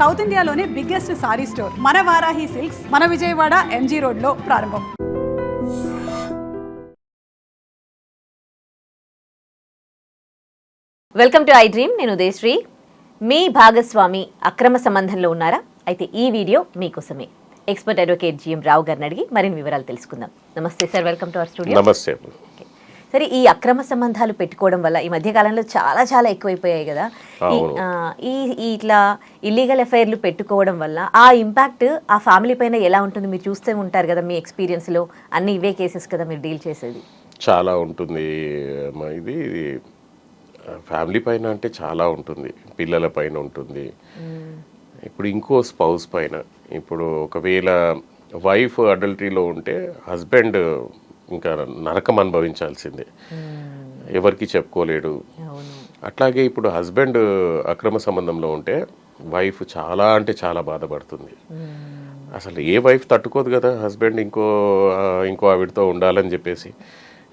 South ఇండియాలోనే biggest sorry store మన Varahi silks మన విజయవాడ ఎంజీ రోడ్ లో ప్రారంభం. Welcome to I dream. నేను ఉదయశ్రీ. మీ భాగస్వామి అక్రమ సంబంధంలో ఉన్నారా? అయితే ఈ వీడియో మీకోసమే. ఎక్స్పర్ట్ అడ్వకేట్ జిఎం రావు గారిని అడిగి మరిన్ని వివరాలు తెలుసుకుందాం. నమస్తే sir, welcome to our studio. నమస్తే. సరే, ఈ అక్రమ సంబంధాలు పెట్టుకోవడం వల్ల ఈ మధ్య కాలంలో చాలా చాలా ఎక్కువైపోయాయి కదా. ఇట్లా ఇల్లీగల్ అఫైర్లు పెట్టుకోవడం వల్ల ఆ ఇంపాక్ట్ ఆ ఫ్యామిలీ పైన ఎలా ఉంటుంది? మీరు చూస్తూ ఉంటారు కదా, మీ ఎక్స్పీరియన్స్లో అన్ని ఇవే కేసెస్ కదా మీరు డీల్ చేసేది. చాలా ఉంటుంది ఇది ఫ్యామిలీ పైన అంటే చాలా ఉంటుంది, పిల్లల పైన ఉంటుంది. ఇప్పుడు ఇంకో స్పౌస్ పైన, ఇప్పుడు ఒకవేళ వైఫ్ అడల్టరీలో ఉంటే హస్బెండ్ ఇంకా నరకం అనుభవించాల్సిందే, ఎవరికి చెప్పుకోలేడు. అట్లాగే ఇప్పుడు హస్బెండ్ అక్రమ సంబంధంలో ఉంటే వైఫ్ చాలా అంటే చాలా బాధపడుతుంది. అసలు ఏ వైఫ్ తట్టుకోదు కదా హస్బెండ్ ఇంకో ఆవిడతో ఉండాలని చెప్పేసి.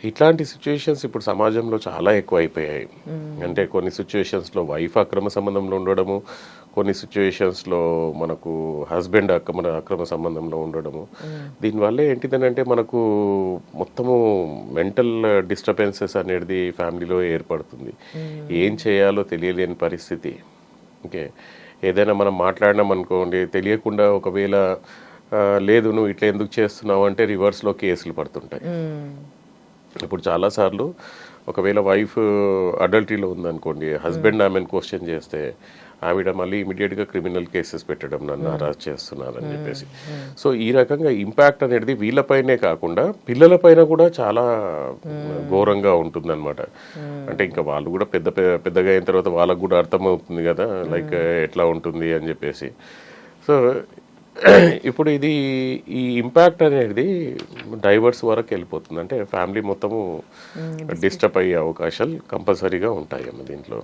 ఇట్లాంటి సిచ్యువేషన్స్ ఇప్పుడు సమాజంలో చాలా ఎక్కువ అయిపోయాయి. అంటే కొన్ని సిచ్యువేషన్స్లో వైఫ్ అక్రమ సంబంధంలో ఉండడము, కొన్ని సిచ్యువేషన్స్లో మనకు హస్బెండ్ అక్రమ సంబంధంలో ఉండడము. దీనివల్ల ఏంటిదనంటే మనకు మొత్తము మెంటల్ డిస్టర్బెన్సెస్ అనేది ఫ్యామిలీలో ఏర్పడుతుంది. ఏం చేయాలో తెలియలేని పరిస్థితి. ఓకే, ఏదైనా మనం మాట్లాడినాం అనుకోండి, తెలియకుండా ఒకవేళ లేదు నువ్వు ఇట్లా ఎందుకు చేస్తున్నావు అంటే రివర్స్లో కేసులు పడుతుంటాయి. ఇప్పుడు చాలాసార్లు ఒకవేళ వైఫ్ అడల్టరీలో ఉందనుకోండి, హస్బెండ్ ఆమెను క్వశ్చన్ చేస్తే ఆవిడ మళ్ళీ ఇమీడియట్గా క్రిమినల్ కేసెస్ పెట్టడం, నన్ను అరెస్ట్ చేస్తున్నారని చెప్పేసి. సో ఈ రకంగా ఇంపాక్ట్ అనేది వీళ్ళపైనే కాకుండా పిల్లలపైన కూడా చాలా ఘోరంగా ఉంటుందన్నమాట. అంటే ఇంకా వాళ్ళు కూడా పెద్దగా అయిన తర్వాత వాళ్ళకు కూడా అర్థమవుతుంది కదా, లైక్ ఎట్లా ఉంటుంది అని చెప్పేసి. సో ఇప్పుడు ఈ ఇంపాక్ట్ అనేది డైవర్స్ వరకు వెళ్ళిపోతుంది. అంటే ఫ్యామిలీ మొత్తము డిస్టర్బ్ అయ్యే అవకాశాలు కంపల్సరీగా ఉంటాయి అమ్మ దీంట్లో.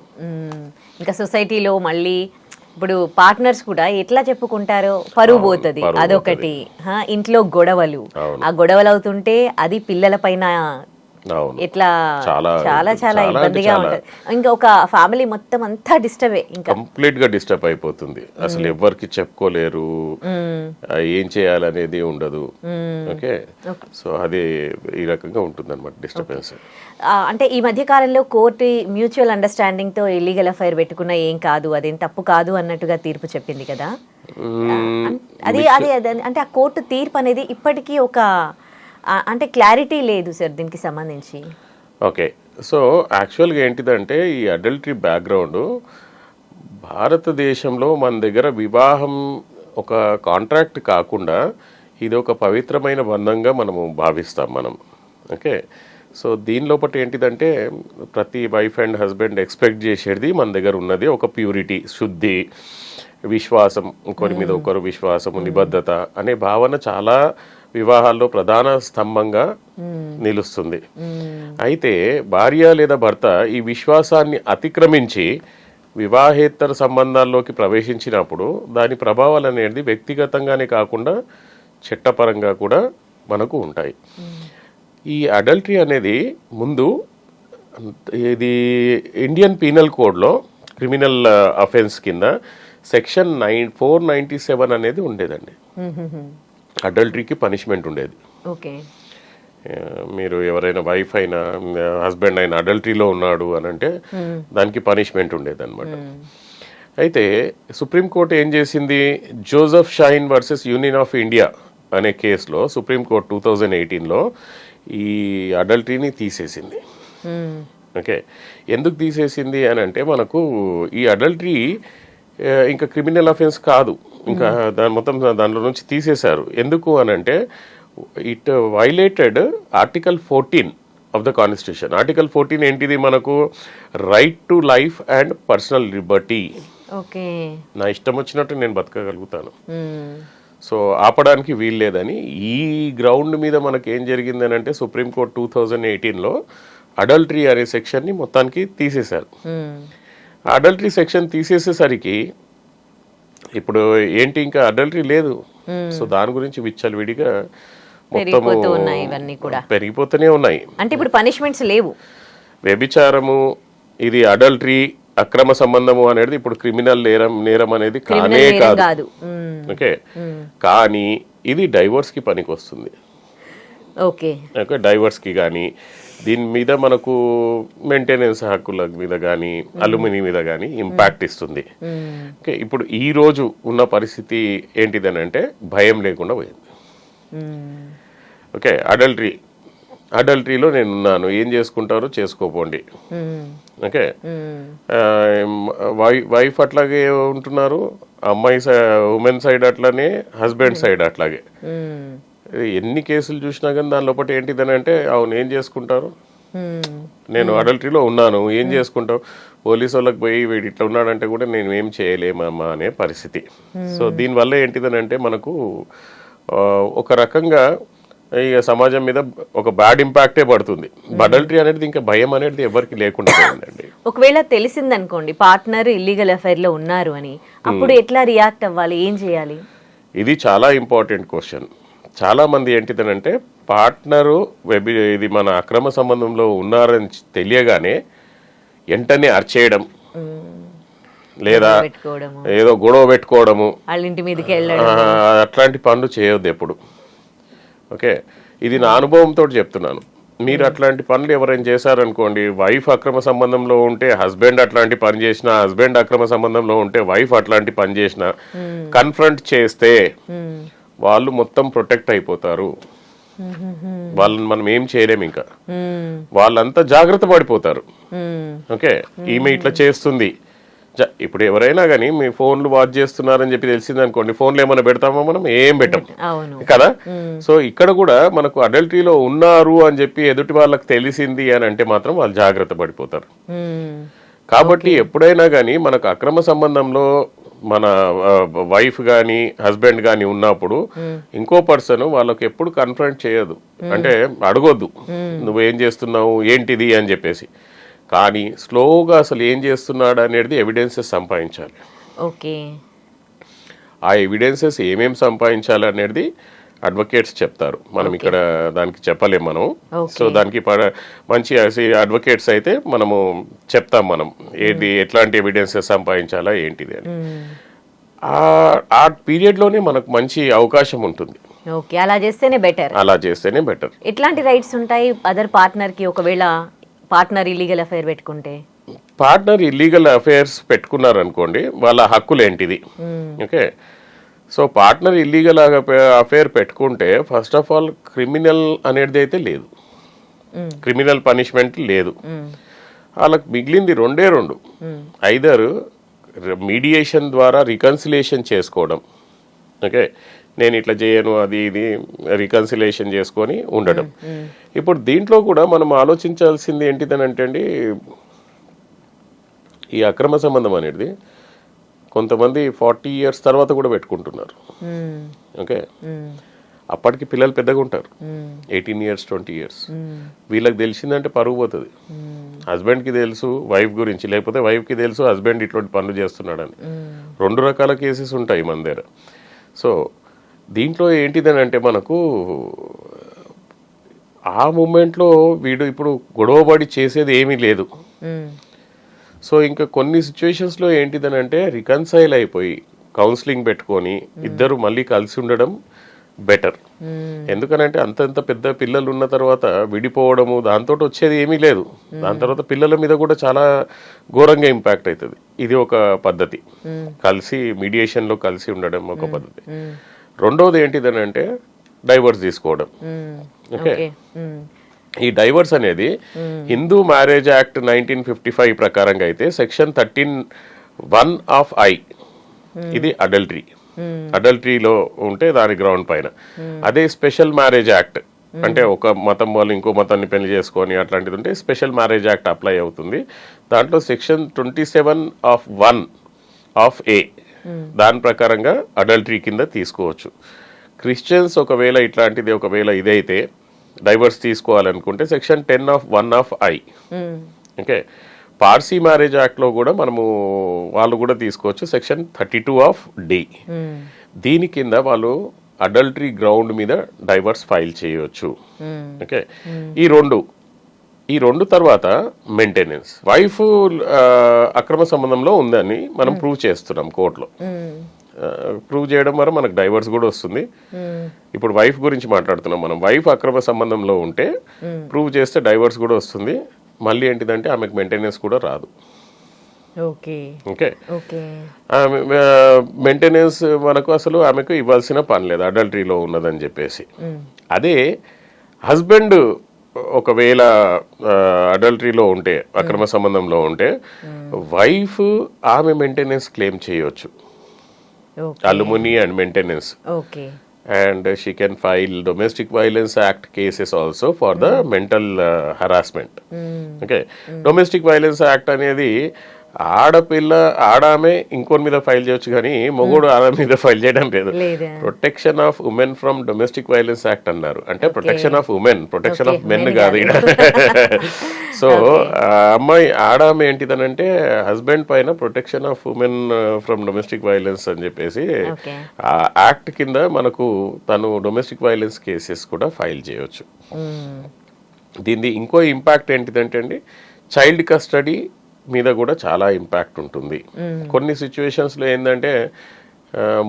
ఇంకా సొసైటీలో మళ్ళీ ఇప్పుడు పార్ట్నర్స్ కూడా ఎట్లా చెప్పుకుంటారో పరువు పోతుంది, అదొకటి. ఇంట్లో గొడవలు, ఆ గొడవలు అవుతుంటే అది పిల్లల పైన ఎట్లా చాలా చాలా ఇబ్బందిగా ఉంటుంది. ఇంకా ఒక ఫ్యామిలీ మొత్తం అంతా డిస్టర్బ్, ఇంకా కంప్లీట్ గా డిస్టర్బ్ అయిపోతుంది. అసలు ఎవరికి చెప్పుకోలేరు, ఏం చేయాలనేది ఉండదు. ఓకే, సో అది ఈ రకంగా ఉంటుంది అనమాట డిస్టర్బెన్స్. అంటే ఈ మధ్య కాలంలో కోర్టు మ్యూచువల్ అండర్స్టాండింగ్ తో ఇల్లీగల్ అఫైర్ పెట్టుకున్నా ఏం కాదు, అదేం తప్పు కాదు అన్నట్టుగా తీర్పు చెప్పింది కదా. అది అంటే ఆ కోర్టు తీర్పు అనేది ఇప్పటికీ ఒక అంటే క్లారిటీ లేదు సార్ దీనికి సంబంధించి. ఓకే, సో యాక్చువల్గా ఏంటిదంటే ఈ అడల్టరీ బ్యాక్గ్రౌండ్ భారతదేశంలో మన దగ్గర వివాహం ఒక కాంట్రాక్ట్ కాకుండా ఇది ఒక పవిత్రమైన బంధంగా మనము భావిస్తాం మనం. ఓకే, సో దీని లోపల ఏంటిదంటే ప్రతి వైఫ్ అండ్ హస్బెండ్ ఎక్స్పెక్ట్ చేసేది మన దగ్గర ఉన్నది ఒక ప్యూరిటీ, శుద్ధి, విశ్వాసం, ఒకరి మీద ఒకరు విశ్వాసము, నిబద్ధత అనే భావన చాలా వివాహాల్లో ప్రధాన స్తంభంగా నిలుస్తుంది. అయితే భార్య లేదా భర్త ఈ విశ్వాసాన్ని అతిక్రమించి వివాహేతర సంబంధాల్లోకి ప్రవేశించినప్పుడు దాని ప్రభావాలు అనేది వ్యక్తిగతంగానే కాకుండా చట్టపరంగా కూడా మనకు ఉంటాయి. ఈ అడల్టరీ అనేది ముందు ఇది ఇండియన్ పీనల్ కోడ్లో క్రిమినల్ అఫెన్స్ కింద సెక్షన్ 497 అనేది ఉండేదండి. అడల్టరీకి పనిష్మెంట్ ఉండేది. మీరు ఎవరైనా వైఫ్ అయినా హస్బెండ్ అయినా అడల్టరీలో ఉన్నాడు అని అంటే దానికి పనిష్మెంట్ ఉండేది అనమాట. అయితే సుప్రీంకోర్టు ఏం చేసింది, Joseph shine versus union of India అనే కేసులో సుప్రీంకోర్టు 2018లో ఈ అడల్టరీని తీసేసింది. ఓకే, ఎందుకు తీసేసింది అని అంటే మనకు ఈ అడల్టరీ ఇంకా క్రిమినల్ అఫెన్స్ కాదు, ఇంకా దానిలో నుంచి తీసేశారు. ఎందుకు అని అంటే it violated article 14 of the constitution. Article 14 ఏంటిది, మనకు right to life and personal Liberty. నా ఇష్టం వచ్చినట్టు నేను బతకగలుగుతాను, సో ఆపడానికి వీల్లేదని ఈ గ్రౌండ్ మీద మనకి ఏం జరిగింది అని అంటే సుప్రీంకోర్టు 2018లో అడల్టరీ అనే సెక్షన్ని మొత్తానికి తీసేశారు. అడల్టరీ సెక్షన్ తీసేసేసరికి ఇప్పుడు ఏంటి, ఇంకా అడల్టరీ లేదు. సో దాని గురించి విచ్చలవిడిగా పెరిగిపోతూనే ఉన్నాయి. అంటే ఇప్పుడు పనిష్మెంట్స్ లేవు. వ్యభిచారము, ఇది అడల్టరీ అక్రమ సంబంధము అనేది ఇప్పుడు క్రిమినల్ నేరం అనేది కానే కాదు. ఓకే, కానీ ఇది డైవోర్స్ కి పనికి వస్తుంది. ఓకే, డైవర్స్ కి కానీ దీని మీద మనకు మెయింటెనెన్స్ హక్కుల మీద కానీ అలుమిని మీద కానీ ఇంపాక్ట్ ఇస్తుంది. ఓకే, ఇప్పుడు ఈ రోజు ఉన్న పరిస్థితి ఏంటిదని అంటే భయం లేకుండా పోయింది. ఓకే, అడల్టరీలో నేను ఉన్నాను, ఏం చేసుకుంటారో చేసుకోపోండి. ఓకే, వైఫ్ అట్లాగే ఉంటున్నారు, అమ్మాయి ఉమెన్ సైడ్ అట్లానే, హస్బెండ్ సైడ్ అట్లాగే. ఎన్ని కేసులు చూసినా కానీ దాని లోపల ఏంటిదని అంటే అవును ఏం చేసుకుంటారు, నేను అడల్టరీలో ఉన్నాను ఏం చేసుకుంటావు, పోలీసు వాళ్ళకి పోయి వీడు ఇట్లా ఉన్నాడంటే కూడా నేను ఏం చేయలేమమ్మా అనే పరిస్థితి. సో దీనివల్ల ఏంటిదని అంటే మనకు ఒక రకంగా ఇక సమాజం మీద ఒక బ్యాడ్ ఇంపాక్టే పడుతుంది. అడల్టరీ అనేది ఇంకా భయం అనేది ఎవరికి లేకుండా పోయిందండి. ఒకవేళ తెలిసిందనుకోండి పార్ట్నర్ ఇల్లీగల్ అఫైర్ లో ఉన్నారు అని, అప్పుడు ఎట్లా రియాక్ట్ అవ్వాలి, ఏం చేయాలి? ఇది చాలా ఇంపార్టెంట్ క్వశ్చన్. చాలా మంది ఏంటిదనంటే పార్ట్నరు ఇది మన అక్రమ సంబంధంలో ఉన్నారని తెలియగానే వెంటనే అర్చేయడం లేదా ఏదో గొడవ పెట్టుకోవడము, అట్లాంటి పనులు చేయొద్దు ఎప్పుడు. ఓకే, ఇది నా అనుభవంతో చెప్తున్నాను. మీరు అట్లాంటి పనులు ఎవరైనా చేశారనుకోండి, వైఫ్ అక్రమ సంబంధంలో ఉంటే హస్బెండ్ అట్లాంటి పని చేసినా, హస్బెండ్ అక్రమ సంబంధంలో ఉంటే వైఫ్ అట్లాంటి పని చేసినా కన్ఫ్రంట్ చేస్తే వాళ్ళు మొత్తం ప్రొటెక్ట్ అయిపోతారు. వాళ్ళని మనం ఏం చేయలేము, ఇంకా వాళ్ళంతా జాగ్రత్త పడిపోతారు. ఓకే, ఈమె ఇట్లా చేస్తుంది. ఇప్పుడు ఎవరైనా కానీ మీ ఫోన్లు వాచ్ చేస్తున్నారని చెప్పి తెలిసింది అనుకోండి, ఫోన్లు ఏమైనా పెడతామో మనం, ఏం పెట్టం కదా. సో ఇక్కడ కూడా మనకు అడల్టరీలో ఉన్నారు అని చెప్పి ఎదుటి వాళ్ళకి తెలిసింది అని అంటే మాత్రం వాళ్ళు జాగ్రత్త పడిపోతారు. కాబట్టి ఎప్పుడైనా కానీ మనకు అక్రమ సంబంధంలో మన వైఫ్ కానీ హస్బెండ్ కానీ ఉన్నప్పుడు ఇంకో పర్సన్ వాళ్ళకి ఎప్పుడు కన్ఫ్రంట్ చేయదు, అంటే అడగొద్దు నువ్వేం చేస్తున్నావు ఏంటిది అని చెప్పేసి. కానీ స్లోగా అసలు ఏం చేస్తున్నాడు అనేది ఎవిడెన్సెస్ సంపాదించాలి. ఓకే, ఆ ఎవిడెన్సెస్ ఏమేమి సంపాదించాలి అనేది అడ్వకేట్స్ చెప్తారు, మనం ఇక్కడ దానికి చెప్పలేం మనం. సో దానికి మంచి అడ్వకేట్స్ అయితే మనము చెప్తాం మనం ఏది ఎట్లాంటి ఎవిడెన్సెస్ సంపాదించాలా ఏంటిది అని. ఆ పీరియడ్ లోనే మనకు మంచి అవకాశం ఉంటుంది. ఓకే, అలా చేస్తేనే బెటర్. ఎట్లాంటి రైట్స్ ఉంటాయి అదర్ పార్ట్నర్ కి ఒకవేళ పార్ట్నర్ ఇల్లీగల్ అఫైర్ పెట్టుకుంటే? పార్ట్నర్ ఇల్లీగల్ అఫైర్స్ పెట్టుకున్నారనుకోండి, వాళ్ళ హక్కులు ఏంటిది? Okay, so partner illegal affair పెట్టుకుంటే ఫస్ట్ ఆఫ్ ఆల్ క్రిమినల్ అనేది అయితే లేదు, క్రిమినల్ పనిష్మెంట్ లేదు. వాళ్ళకి మిగిలింది రెండే రెండు, ఐదర్ మీడియేషన్ ద్వారా రికన్సిలేషన్ చేసుకోవడం. ఓకే, నేను ఇట్లా చేయను అది ఇది రికన్సిలేషన్ చేసుకొని ఉండడం. ఇప్పుడు దీంట్లో కూడా మనం ఆలోచించాల్సింది ఏంటిదని అంటే అండి, ఈ అక్రమ సంబంధం అనేది కొంతమంది 40 years తర్వాత కూడా పెట్టుకుంటున్నారు. ఓకే, అప్పటికి పిల్లలు పెద్దగా ఉంటారు, 18 years 20 years. వీళ్ళకి తెలిసిందంటే పరుగు పోతుంది. హస్బెండ్కి తెలుసు వైఫ్ గురించి, లేకపోతే వైఫ్కి తెలుసు హస్బెండ్ ఇటువంటి పనులు చేస్తున్నాడని. రెండు రకాల కేసెస్ ఉంటాయి మన దగ్గర. సో దీంట్లో ఏంటిదని అంటే మనకు ఆ మూమెంట్లో వీడు ఇప్పుడు గొడవబడి చేసేది ఏమీ లేదు. సో ఇంకా కొన్ని సిచ్యువేషన్స్లో ఏంటిదని అంటే రికన్సైల్ అయిపోయి కౌన్సిలింగ్ పెట్టుకొని ఇద్దరు మళ్ళీ కలిసి ఉండడం బెటర్. ఎందుకనంటే అంతంత పెద్ద పిల్లలు ఉన్న తర్వాత విడిపోవడము దాంతో వచ్చేది ఏమీ లేదు. దాని తర్వాత పిల్లల మీద కూడా చాలా ఘోరంగా ఇంపాక్ట్ అవుతుంది. ఇది ఒక పద్ధతి, కలిసి మీడియేషన్లో కలిసి ఉండడం ఒక పద్ధతి. రెండోది ఏంటిదని అంటే డైవర్స్ తీసుకోవడం. ఓకే, ఈ డైవర్స్ అనేది హిందూ మ్యారేజ్ యాక్ట్ 1955 ప్రకారంగా అయితే సెక్షన్ 13(1) ఆఫ్ I ఇది అడల్టరీలో ఉంటే దాని గ్రౌండ్ పైన. అదే స్పెషల్ మ్యారేజ్ యాక్ట్ అంటే ఒక మతం వాళ్ళు ఇంకో మతాన్ని పెళ్లి చేసుకొని అట్లాంటిది ఉంటే స్పెషల్ మ్యారేజ్ యాక్ట్ అప్లై అవుతుంది. దాంట్లో సెక్షన్ 27(1) ఆఫ్ A దాని ప్రకారంగా అడల్టరీ కింద తీసుకోవచ్చు. క్రిస్టియన్స్ ఒకవేళ ఇట్లాంటిది ఒకవేళ ఇదైతే డైవర్స్ తీసుకోవాలనుకుంటే section 10(1) of I. Okay, Parsi marriage యాక్ట్లో కూడా మనము వాళ్ళు కూడా తీసుకోవచ్చు, సెక్షన్ 32 ఆఫ్ D. దీని కింద వాళ్ళు అడల్టరీ గ్రౌండ్ మీద డైవర్స్ ఫైల్ చేయవచ్చు. ఓకే, ఈ ఈ 2 తర్వాత మెయింటెనెన్స్. వైఫ్ అక్రమ సంబంధంలో ఉందని మనం ప్రూవ్ చేస్తున్నాం కోర్టులో. ప్రూవ్ చేయడం వల్ల మనకు డైవర్స్ కూడా వస్తుంది. ఇప్పుడు వైఫ్ గురించి మాట్లాడుతున్నాం మనం. వైఫ్ అక్రమ సంబంధంలో ఉంటే ప్రూవ్ చేస్తే డైవర్స్ కూడా వస్తుంది. మళ్ళీ ఏంటిదంటే ఆమెకు మెయింటెనెన్స్ కూడా రాదు. ఓకే. మెయింటెనెన్స్ మనకు అసలు ఆమెకు ఇవ్వాల్సిన పని లేదు, అడల్టరీలో ఉన్నదని చెప్పేసి. అదే హస్బెండ్ ఒకవేళ అడల్టరీలో ఉంటే, అక్రమ సంబంధంలో ఉంటే, వైఫ్ ఆమె మెయింటెనెన్స్ క్లెయిమ్ చేయొచ్చు, alimony and maintenance. And she can file domestic violence act cases also for the mental harassment. Okay, domestic violence act అనేది ఆడామె ఇంకోని మీద ఫైల్ చేయొచ్చు కానీ మొగుడు ఆమె మీద ఫైల్ చేయడం లేదు. Protection of women from domestic violence act అన్నారు. అంటే protection of women, protection of men కాదు. సో అమ్మాయి ఆడామె ఏంటిదనంటే హస్బెండ్ పైన protection of women from domestic violence అని చెప్పేసి ఆ యాక్ట్ కింద మనకు తను డొమెస్టిక్ వైలెన్స్ కేసెస్ కూడా ఫైల్ చేయొచ్చు. దీని ఇంకో ఇంపాక్ట్ ఏంటిదంటే అండి, చైల్డ్ కస్టడీ మీద కూడా చాలా ఇంపాక్ట్ ఉంటుంది. కొన్ని సిచ్యువేషన్స్లో ఏంటంటే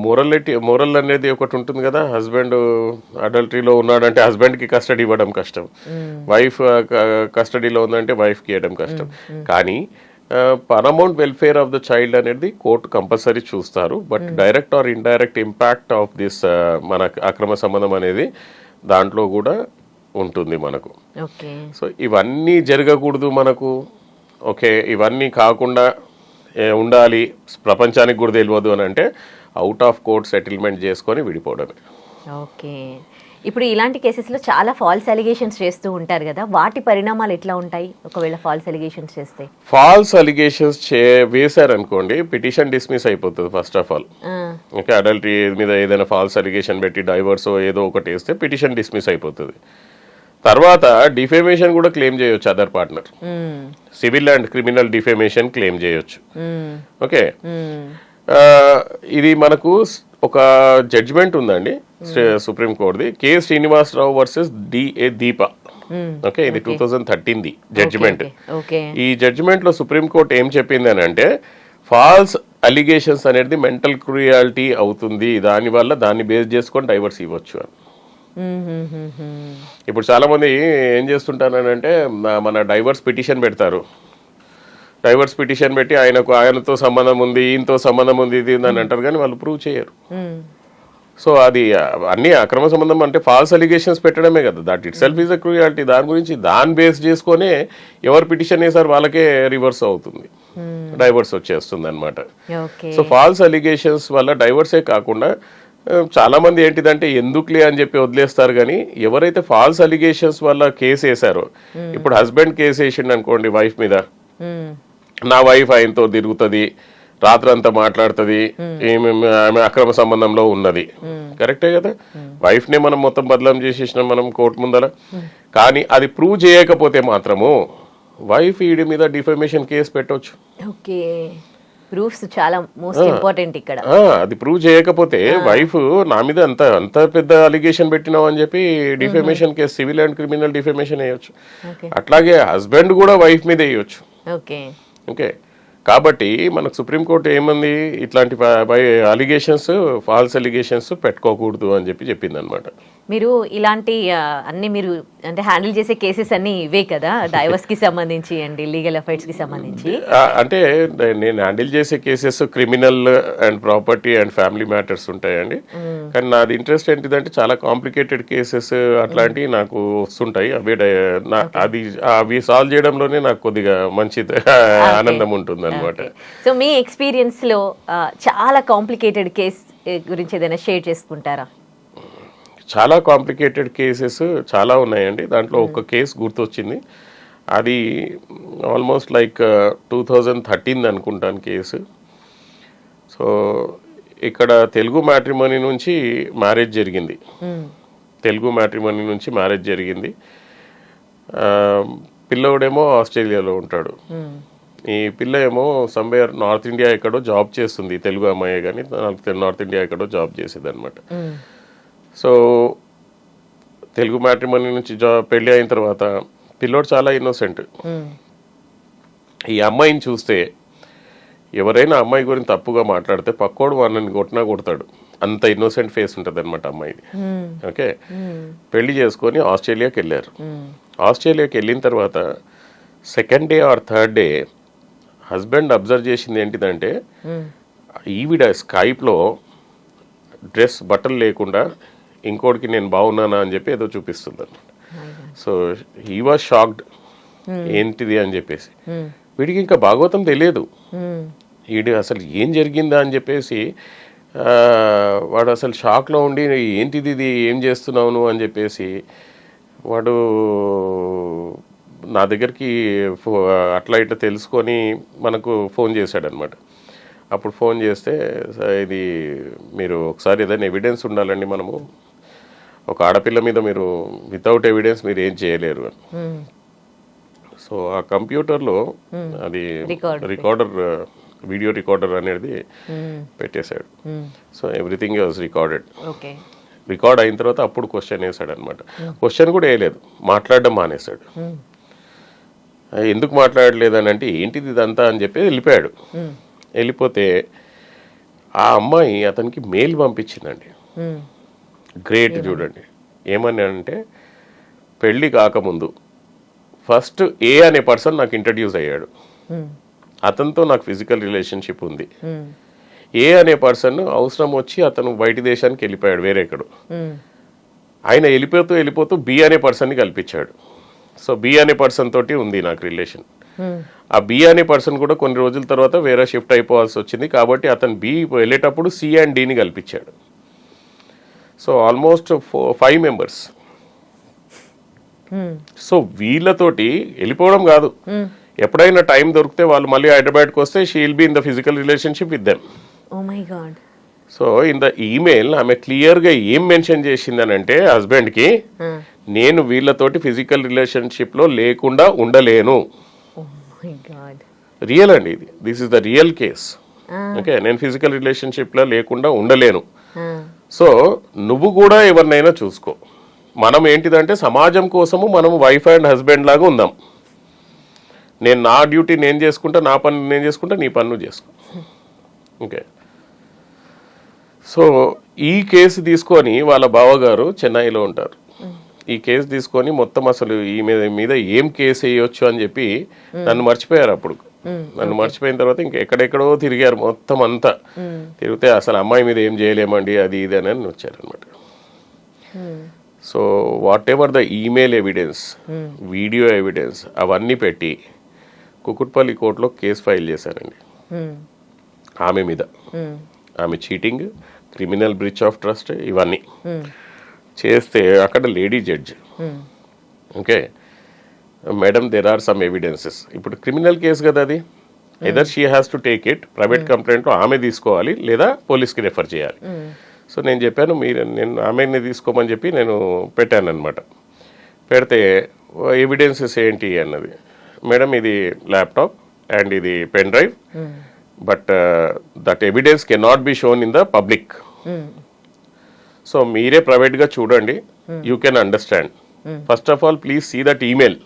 మోరల్ అనేది ఒకటి ఉంటుంది కదా. హస్బెండ్ అడల్టరీలో ఉన్నాడంటే హస్బెండ్కి కస్టడీ ఇవ్వడం కష్టం, వైఫ్ కస్టడీలో ఉందంటే వైఫ్కి ఇవ్వడం కష్టం. కానీ పరమౌంట్ వెల్ఫేర్ ఆఫ్ ద చైల్డ్ అనేది కోర్టు కంపల్సరీ చూస్తారు. But direct or indirect impact of this మన అక్రమ సంబంధం అనేది దాంట్లో కూడా ఉంటుంది మనకు. సో ఇవన్నీ జరగకూడదు మనకు. ఓకే, ఇవన్నీ కాకుండా ఉండాలి, ప్రపంచానికి కూడా తెలియదు అని అంటే అవుట్ ఆఫ్ కోర్ట్ సెటిల్మెంట్ చేసుకొని విడిపోవడమే. ఓకే. ఇప్పుడు ఇలాంటి కేసెస్లో చాలా ఫాల్స్ అలిగేషన్స్ చేస్తూ ఉంటారు కదా, వాటి పరిణామాలు ఎట్లా ఉంటాయి ఒకవేళ ఫాల్స్ అలిగేషన్స్ చేస్తే? ఫాల్స్ అలిగేషన్స్ వేశారనుకోండి, పిటిషన్ డిస్మిస్ అయిపోతుంది first of all. Okay, adultery మీద ఏదైనా ఫాల్స్ అలిగేషన్ పెట్టి డైవర్స్ ఏదో ఒకటి వేస్తే పిటిషన్ డిస్మిస్ అయిపోతుంది. తర్వాత డిఫేమేషన్ కూడా క్లెయిమ్ చేయొచ్చు other partner. Civil and criminal defamation claim చేయొచ్చు. ఓకే, ఇది మనకు ఒక జడ్జిమెంట్ ఉందండి సుప్రీంకోర్టుది, కె శ్రీనివాసరావు వర్సెస్ డిఏ దీప. ఓకే, ఇది 2013 జడ్జిమెంట్. ఈ జడ్జిమెంట్ లో సుప్రీంకోర్టు ఏం చెప్పింది అని అంటే, ఫాల్స్ అలిగేషన్స్ అనేది మెంటల్ క్రూయాలిటీ అవుతుంది, దాన్ని బేస్ చేసుకొని డైవర్స్ ఇవ్వచ్చు అని. ఇప్పుడు చాలా మంది ఏం చేస్తుంటారంటే మన డైవర్స్ పిటిషన్ పెడతారు. డైవర్స్ పిటిషన్ పెట్టి ఆయనతో సంబంధం ఉంది, ఈయనతో సంబంధం ఉంది, ఇది అని అంటారు కానీ వాళ్ళు ప్రూవ్ చేయరు. సో అది అన్ని అక్రమ సంబంధం అంటే ఫాల్స్ అలిగేషన్స్ పెట్టడమే కదా, that it self is a cruelty. దాని గురించి దాన్ని బేస్ చేసుకొని ఎవరు పిటిషన్ వేసారు వాళ్ళకే రివర్స్ అవుతుంది, డైవర్స్ వచ్చేస్తుంది అనమాట. సో ఫాల్స్ అలిగేషన్స్ వల్ల డైవర్సే కాకుండా చాలా మంది ఏంటిదంటే ఎందుకులే అని చెప్పి వదిలేస్తారు. కానీ ఎవరైతే ఫాల్స్ అలిగేషన్స్ వల్ల కేసు వేసారో, ఇప్పుడు హస్బెండ్ కేసు వేసిండు అనుకోండి వైఫ్ మీద, నా వైఫ్ ఆయనతో తిరుగుతుంది, రాత్రంతా మాట్లాడుతుంది, ఆమె అక్రమ సంబంధంలో ఉన్నది, కరెక్టే కదా. వైఫ్ నే మనం మొత్తం బదలాం చేసేసినాం మనం కోర్టు ముందర. కానీ అది ప్రూవ్ చేయకపోతే మాత్రము వైఫ్ ఈడి మీద డిఫమేషన్ కేసు పెట్టవచ్చు. ఓకే, ప్రూఫ్స్ చాలా మోస్ట్ ఇంపార్టెంట్ ఇక్కడ. అది ప్రూవ్ చేయకపోతే వైఫ్ నా మీద అంత పెద్ద అలిగేషన్ పెట్టినావు అని చెప్పి defamation case, civil and criminal defamation వేయొచ్చు. అట్లాగే హస్బెండ్ కూడా వైఫ్ మీద వేయొచ్చు. ఓకే, కాబట్టి మనకు సుప్రీంకోర్టు ఏమంది, ఇట్లాంటి అలిగేషన్స్, ఫాల్స్ అలిగేషన్స్ పెట్టుకోకూడదు అని చెప్పి చెప్పింది అనమాట. మీరు ఇలాంటి అన్ని మీరు అంటే హ్యాండిల్ చేసే కేసెస్ అన్ని ఇవే కదా, డైవర్స్ కి సంబంధించి అండ్ లీగల్ అఫైర్స్ కి సంబంధించి? అంటే నేను హ్యాండిల్ చేసే cases criminal and property and family matters ఉంటాయండి. కానీ నాది ఇంట్రెస్ట్ ఏంటిదంటే చాలా కాంప్లికేటెడ్ కేసెస్ అట్లాంటివి నాకు వస్తుంటాయి. అవి సాల్వ్ చేయడంలోనే నాకు కొద్దిగా మంచి ఆనందం ఉంటుంది అనమాట. సో మీ ఎక్స్పీరియన్స్ లో చాలా కాంప్లికేటెడ్ కేస్ గురించి ఏదైనా షేర్ చేసుకుంటారా? చాలా కాంప్లికేటెడ్ కేసెస్ చాలా ఉన్నాయండి. దాంట్లో ఒక కేసు గుర్తొచ్చింది, అది ఆల్మోస్ట్ లైక్ 2013 అనుకుంటాను కేసు. సో ఇక్కడ తెలుగు మ్యాట్రిమోనీ నుంచి మ్యారేజ్ జరిగింది. పిల్లవాడేమో ఆస్ట్రేలియాలో ఉంటాడు. ఈ పిల్ల ఏమో సమ్వేర్ నార్త్ ఇండియా ఎక్కడో జాబ్ చేస్తుంది, తెలుగు అమ్మాయి కానీ నార్త్ ఇండియా ఎక్కడో జాబ్ చేసేది అనమాట. సో తెలుగు మ్యాట్రిమోనీ నుంచి పెళ్లి అయిన తర్వాత పిల్లోడు చాలా ఇన్నోసెంట్. ఈ అమ్మాయిని చూస్తే ఎవరైనా అమ్మాయి గురించి తప్పుగా మాట్లాడితే పక్కోడు వాళ్ళని కొట్టినా కొడతాడు, అంత ఇన్నోసెంట్ ఫేస్ ఉంటుంది అనమాట అమ్మాయిది. ఓకే, పెళ్లి చేసుకొని ఆస్ట్రేలియాకి వెళ్ళారు. ఆస్ట్రేలియాకి వెళ్ళిన తర్వాత second day or third day husband observe చేసింది ఏంటిదంటే ఈవిడ స్కైప్లో డ్రెస్ బట్టలు లేకుండా ఇంకోటికి నేను బాగున్నానా అని చెప్పి ఏదో చూపిస్తుంది అనమాట. సో హీ వాజ్ షాక్డ్, ఏంటిది అని చెప్పేసి. వీడికి ఇంకా భాగవతం తెలియదు, వీడు అసలు ఏం జరిగిందా అని చెప్పేసి వాడు అసలు షాక్లో ఉండి ఏంటిది ఇది, ఏం చేస్తున్నావు నువ్వు అని చెప్పేసి వాడు నా దగ్గరికి అట్లా ఇట్లా తెలుసుకొని మనకు ఫోన్ చేశాడనమాట. అప్పుడు ఫోన్ చేస్తే ఇది మీరు ఒకసారి ఏదైనా ఎవిడెన్స్ ఉండాలండి, మనము ఒక ఆడపిల్ల మీద మీరు వితౌట్ ఎవిడెన్స్ మీరు ఏం చేయలేరు అని. సో ఆ కంప్యూటర్లో అది రికార్డర్, వీడియో రికార్డర్ అనేది పెట్టేశాడు. So everything was recorded. Record అయిన తర్వాత అప్పుడు క్వశ్చన్ వేసాడు అనమాట. క్వశ్చన్ కూడా వేయలేదు, మాట్లాడడం మానేశాడు. ఎందుకు మాట్లాడలేదు అని అంటే ఏంటిది ఇదంతా అని చెప్పి వెళ్ళిపోయాడు. వెళ్ళిపోతే ఆ అమ్మాయి అతనికి మెయిల్ పంపించిందండి. గ్రేట్ చూడండి, ఏమని అంటే పెళ్ళి కాకముందు ఫస్ట్ ఏ అనే పర్సన్ నాకు ఇంట్రడ్యూస్ అయ్యాడు, అతనితో నాకు ఫిజికల్ రిలేషన్షిప్ ఉంది. ఏ అనే పర్సన్ అవసరం వచ్చి అతను బయట దేశానికి వెళ్ళిపోయాడు, వేరేక్కడు. ఆయన వెళ్ళిపోతూ బి అనే పర్సన్ని కల్పించాడు. సో బి అనే పర్సన్ తోటి ఉంది నాకు రిలేషన్. ఆ బి అనే పర్సన్ కూడా కొన్ని రోజుల తర్వాత వేరే షిఫ్ట్ అయిపోవాల్సి వచ్చింది, కాబట్టి అతను బి వెళ్ళేటప్పుడు సి అండ్ డిని కల్పించాడు. So almost 5 members. సో వీళ్ళతోటి వెళ్ళిపోవడం కాదు, ఎప్పుడైనా టైం దొరికితే వాళ్ళు మళ్ళీ హైదరాబాద్కి వస్తే she will be in the physical relationship with them. So in the email ఆమె క్లియర్గా ఏం మెన్షన్ చేసిందనంటే హస్బెండ్కి, నేను వీళ్ళతోటి ఫిజికల్ రిలేషన్షిప్లో లేకుండా ఉండలేను. రియల్ అండి ఇది, this is the real case. Okay, నేను ఫిజికల్ రిలేషన్షిప్లో లేకుండా ఉండలేను. సో నువ్వు కూడా ఎవరినైనా చూసుకో. మనం ఏంటిదంటే సమాజం కోసము మనం వైఫ్ అండ్ హస్బెండ్ లాగా ఉందాం. నేను నా డ్యూటీ నేను చేసుకుంటా, నా పని నేను చేసుకుంటా, నీ పని నువ్వు చేసుకో. ఓకే, సో ఈ కేసు తీసుకొని వాళ్ళ బావగారు చెన్నైలో ఉంటారు. ఈ కేసు తీసుకొని మొత్తం అసలు ఈ మీద ఏం కేసు వేయొచ్చు అని చెప్పి నన్ను మర్చిపోయారు. అప్పుడు నన్ను మర్చిపోయిన తర్వాత ఇంకా ఎక్కడెక్కడో తిరిగారు, మొత్తం అంతా తిరిగితే అసలు అమ్మాయి మీద ఏం చేయలేమండి అది ఇది అని వచ్చారనమాట. So what ever the email evidence, video evidence అవన్నీ పెట్టి కుకుట్పల్లి కోర్టులో కేసు ఫైల్ చేశారండి ఆమె మీద. ఆమె cheating, criminal breach of trust ఇవన్నీ చేస్తే అక్కడ lady judge, okay madam there are some evidences. ఇప్పుడు క్రిమినల్ కేసు కదా అది, either she has to take it, private కంప్లైంట్లో ఆమె తీసుకోవాలి లేదా పోలీస్కి రెఫర్ చేయాలి. సో నేను చెప్పాను నేను ఆమెని తీసుకోమని చెప్పి నేను పెట్టాను అనమాట. పెడితే ఎవిడెన్సెస్ ఏంటి అన్నది, మేడం ఇది ల్యాప్టాప్ అండ్ ఇది pen drive, but that evidence can not be shown in the public. So మీరే ప్రైవేట్గా చూడండి, you can understand. First of all please see that email.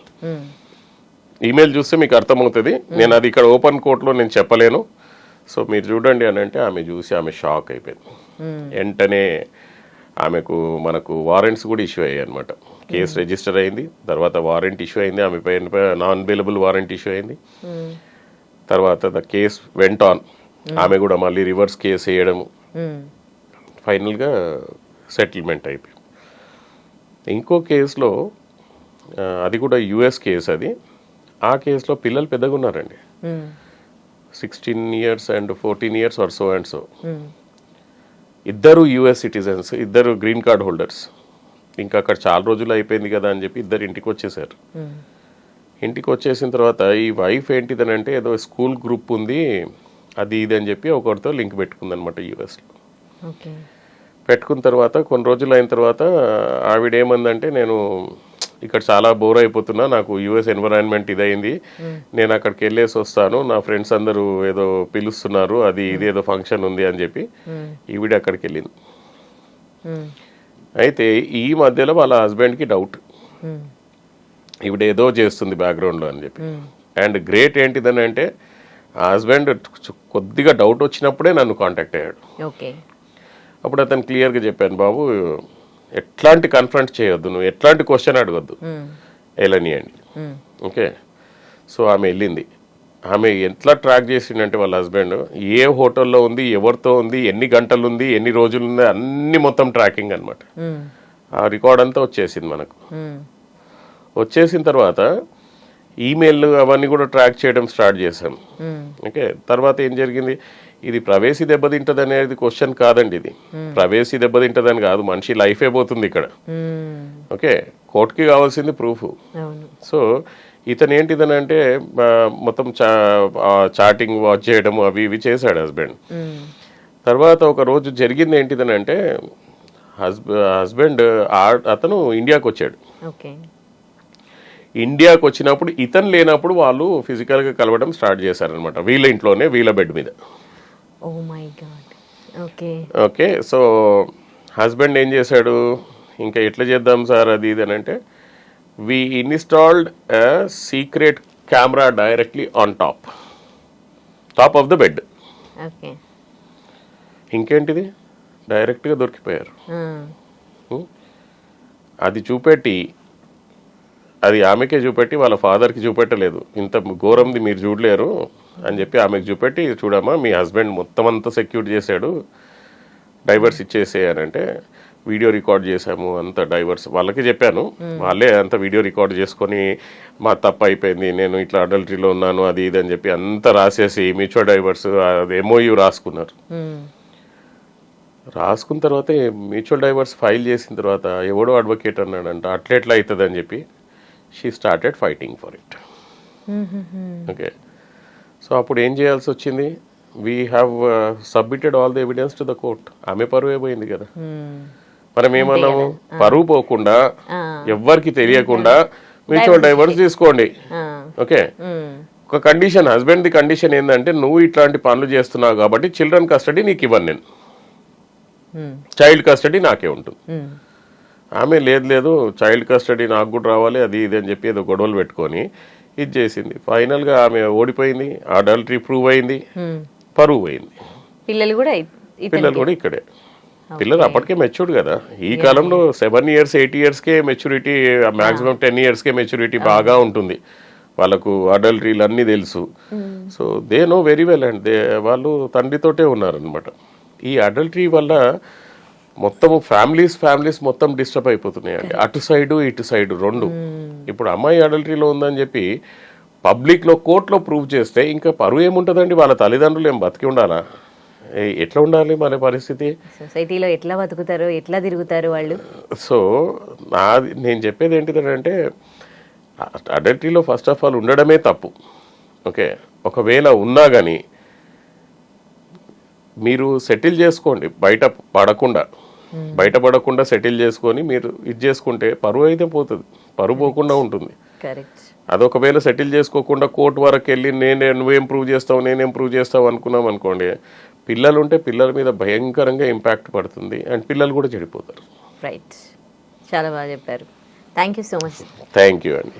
Email చూస్తే మీకు అర్థమవుతుంది, నేను అది ఇక్కడ ఓపెన్ కోర్టులో నేను చెప్పలేను. సో మీరు చూడండి అని అంటే ఆమె చూసి ఆమె షాక్ అయిపోయింది. వెంటనే ఆమెకు మనకు వారెంట్స్ కూడా ఇష్యూ అయ్యాయి అనమాట. కేసు రిజిస్టర్ అయింది, తర్వాత వారెంట్ ఇష్యూ అయింది, ఆమె పైన నాన్ బెయిలబుల్ వారెంట్ ఇష్యూ అయింది. తర్వాత ద కేస్ వెంట్ ఆన్, ఆమె కూడా మళ్ళీ రివర్స్ కేసు వేయడము, ఫైనల్గా సెటిల్మెంట్ అయిపోయింది. ఇంకో కేసులో అది కూడా యుఎస్ కేసు అది. ఆ కేసులో పిల్లలు పెద్దగా ఉన్నారండి, 16 years and 14 years or so and so. ఇద్దరు యుఎస్ సిటిజన్స్, ఇద్దరు గ్రీన్ కార్డ్ హోల్డర్స్. ఇంకా అక్కడ చాలా రోజులు అయిపోయింది కదా అని చెప్పి ఇద్దరు ఇంటికి వచ్చేసారు. ఇంటికి వచ్చేసిన తర్వాత ఈ వైఫ్ ఏంటిదనంటే ఏదో స్కూల్ గ్రూప్ ఉంది అది ఇది అని చెప్పి ఒకరితో లింక్ పెట్టుకుందనమాట యుఎస్లో. పెట్టుకున్న తర్వాత కొన్ని రోజులు అయిన తర్వాత ఆవిడ ఏమందంటే, నేను ఇక్కడ చాలా బోర్ అయిపోతున్నా, నాకు యుఎస్ ఎన్విరాన్మెంట్ ఇదైంది, నేను అక్కడికి వెళ్ళేసి వస్తాను, నా ఫ్రెండ్స్ అందరూ ఏదో పిలుస్తున్నారు, అది ఇది ఏదో ఫంక్షన్ ఉంది అని చెప్పి ఈవిడ అక్కడికి వెళ్ళింది. అయితే ఈ మధ్యలో వాళ్ళ హస్బెండ్కి డౌట్, ఈవిడ ఏదో చేస్తుంది బ్యాక్గ్రౌండ్లో అని చెప్పి. అండ్ గ్రేట్ ఏంటిదని అంటే ఆ హస్బెండ్ కొద్దిగా డౌట్ వచ్చినప్పుడే నన్ను కాంటాక్ట్ అయ్యాడు. ఓకే. అప్పుడు అతను క్లియర్గా చెప్పాను, బాబు ఎట్లాంటి కన్ఫ్రంట్ చేయొద్దు, నువ్వు ఎట్లాంటి క్వశ్చన్ అడగొద్దు, వెళ్ళనియండి. ఓకే. సో ఆమె వెళ్ళింది. ఆమె ఎట్లా ట్రాక్ చేసిందంటే వాళ్ళ హస్బెండ్ ఏ హోటల్లో ఉంది, ఎవరితో ఉంది, ఎన్ని గంటలు ఉంది, ఎన్ని రోజులు ఉంది, అన్ని మొత్తం ట్రాకింగ్ అనమాట. ఆ రికార్డ్ అంతా వచ్చేసింది మనకు. వచ్చేసిన తర్వాత ఈమెయిల్ అవన్నీ కూడా ట్రాక్ చేయడం స్టార్ట్ చేసాం. ఓకే. తర్వాత ఏం జరిగింది, ఇది ప్రైవసీ దెబ్బతింటది అనేది క్వశ్చన్ కాదండి. ఇది ప్రైవసీ దెబ్బతింటదని కాదు, మనిషి లైఫే పోతుంది ఇక్కడ. ఓకే. కోర్టుకి కావాల్సింది ప్రూఫ్. సో ఇతను ఏంటిదని అంటే మొత్తం చాటింగ్ వాచ్ చేయడం అవి ఇవి చేశాడు హస్బెండ్. తర్వాత ఒక రోజు జరిగింది ఏంటిదని అంటే హస్బెండ్ అతను ఇండియాకి వచ్చాడు. ఇండియాకి వచ్చినప్పుడు ఇతను లేనప్పుడు వాళ్ళు ఫిజికల్గా కలవడం స్టార్ట్ చేశారనమాట, వీళ్ళ ఇంట్లోనే, వీళ్ళ బెడ్ మీద. ఓకే. సో హస్బెండ్ ఏం చేశాడు, ఇంకా ఎట్లా చేద్దాం సార్ అది ఇది అని అంటే we installed a secret camera directly on top of the bed. Okay. ఇంకేంటిది, డైరెక్ట్గా దొరికిపోయారు. అది చూపెట్టి, అది ఆమెకే చూపెట్టి వాళ్ళ ఫాదర్కి చూపెట్టలేదు, ఇంత ఘోరంది మీరు చూడలేరు అని చెప్పి ఆమెకు చూపెట్టి, చూడమ్మా మీ హస్బెండ్ మొత్తం అంతా సెక్యూర్ చేశాడు, డైవర్స్ ఇచ్చేసేయనంటే వీడియో రికార్డ్ చేశాము అంత డైవర్స్ వాళ్ళకి చెప్పాను. వాళ్ళే అంత వీడియో రికార్డ్ చేసుకొని మా తప్పు అయిపోయింది, నేను ఇట్లా అడల్టరీలో ఉన్నాను అది ఇది అని చెప్పి అంతా రాసేసి మ్యూచువల్ డైవర్స్ MOU రాసుకున్నారు. రాసుకున్న తర్వాత మ్యూచువల్ డైవర్స్ ఫైల్ చేసిన తర్వాత ఎవడో అడ్వకేట్ అన్నాడంట, అట్లెట్లా అవుతుంది అని చెప్పి she started fighting for it. Okay. So అప్పుడు ఏం చేయాల్సి వచ్చింది, we have submitted all the evidence to the court. ఆమె పరువే పోయింది కదా. మనం ఏమన్నాము, పరువు పోకుండా ఎవ్వరికి తెలియకుండా మ్యూచువల్ డైవర్స్ తీసుకోండి. ఓకే. ఒక కండిషన్, హస్బెండ్ ది కండిషన్ ఏంటంటే నువ్వు ఇట్లాంటి పనులు చేస్తున్నావు కాబట్టి చిల్డ్రన్ కస్టడీ నీకు ఇవ్వను, నేను చైల్డ్ కస్టడీ నాకే ఉంటుంది. ఆమె లేదు చైల్డ్ కస్టడీ నాకు కూడా రావాలి అది ఇది అని చెప్పి ఏదో గొడవలు పెట్టుకొని ఇది చేసింది. ఫైనల్గా ఆమె ఓడిపోయింది, అడల్టరీ ప్రూవ్ అయింది, పరువు అయింది. పిల్లలు కూడా ఇక్కడే. పిల్లలు అప్పటికే మెచ్యూర్డ్ కదా. ఈ కాలంలో 7 years 8 yearsకే మెచ్యూరిటీ, మాక్సిమం 10 yearsకే మెచ్యూరిటీ బాగా ఉంటుంది వాళ్ళకు. అడల్టరీలు అన్నీ తెలుసు. So they know very well and వాళ్ళు తండ్రితోటే ఉన్నారనమాట. ఈ అడల్టరీ వల్ల మొత్తం ఫ్యామిలీస్ మొత్తం డిస్టర్బ్ అయిపోతున్నాయండి, అటు సైడు ఇటు సైడు రెండు. ఇప్పుడు అమ్మాయి అడల్టరీలో ఉందని చెప్పి పబ్లిక్లో కోర్టులో ప్రూవ్ చేస్తే ఇంకా పరువు ఏముంటుందండి, వాళ్ళ తల్లిదండ్రులు ఏం బతికి ఉండాలా, ఎట్లా ఉండాలి మన పరిస్థితి, సొసైటీలో ఎట్లా బతుకుతారో ఎట్లా తిరుగుతారు వాళ్ళు. సో నేను చెప్పేది ఏంటిదంటే అడల్టరీలో ఫస్ట్ ఆఫ్ ఆల్ ఉండడమే తప్పు. ఓకే. ఒకవేళ ఉన్నా కానీ మీరు సెటిల్ చేసుకోండి, బయటపడకుండా సెటిల్ చేసుకొని మీరు ఇది చేసుకుంటే పరువు అయితే పోతుంది, పరువు పోకుండా ఉంటుంది. అదొకవేళ సెటిల్ చేసుకోకుండా కోర్టు వరకు వెళ్ళి నువ్వేం ప్రూవ్ చేస్తావు నేనేం ప్రూవ్ చేస్తావు అనుకున్నాం అనుకోండి, పిల్లలు ఉంటే పిల్లల మీద భయంకరంగా ఇంపాక్ట్ పడుతుంది అండ్ పిల్లలు కూడా చెడిపోతారు. రైట్. చాలా బాగా చెప్పారు. Thank you so much. Thank you అండి.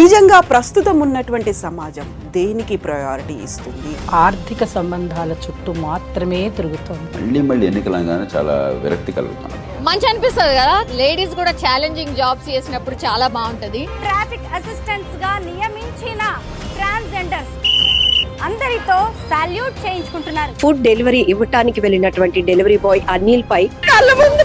నిజంగా ప్రస్తుతం ఉన్నటువంటి సమాజం దేనికి ప్రయారిటీ ఇస్తుంది? ఆర్థిక సంబంధాల చుట్టూ మాత్రమే తిరుగుతోంది. మళ్ళీ ఎన్నికలంగానే చాలా విరక్తి కలుగుతున్నాం. మంచి అనిపిస్తుంది కదా, లేడీస్ కూడా ఛాలెంజింగ్ జాబ్స్ చేసినప్పుడు చాలా బాగుంటది. ట్రాఫిక్ అసిస్టెంట్స్ గా నియమించిన ట్రాన్స్జెండర్స్ అందరితో సాల్యూట్ చేయించుకుంటున్నారు. ఫుడ్ డెలివరీ ఇవ్వటానికి వెళ్ళినటువంటి డెలివరీ బాయ్ అనిల్ పై కళ్ళ ముందు